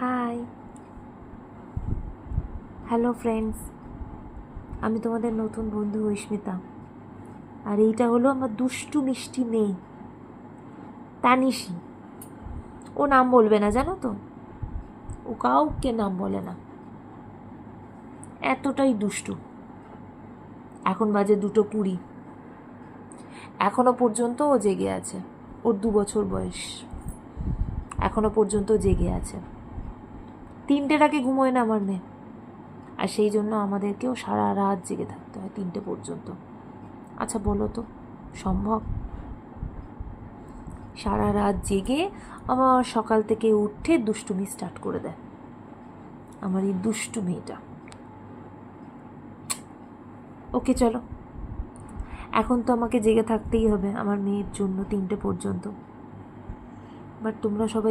High, hello friends, আমি তোমাদের নতুন বন্ধু ঐস্মিতা। আর এইটা হলো আমার দুষ্টু মিষ্টি মেয়ে তানিশি। ও নাম বলবে না, জানো তো, ও কাউকে নাম বলে না, এতটাই দুষ্টু। এখন বাজে 2:20, এখনো পর্যন্ত ও জেগে আছে। ওর 2 বছর বয়স, এখনো পর্যন্ত জেগে আছে। 3টের আগে ঘুমোয় না আমার মেয়ে, আর সেই জন্য আমাদেরকেও সারা রাত জেগে থাকতে হয় 3টে পর্যন্ত। আচ্ছা বলো তো, সম্ভব? সারা রাত জেগে আবার সকাল থেকে উঠে দুষ্টুমি স্টার্ট করে দেয় আমার এই দুষ্টু মেয়েটা। ওকে চলো, এখন তো আমাকে জেগে থাকতেই হবে আমার মেয়ের জন্য 3টে পর্যন্ত। বাট তোমরা সবাই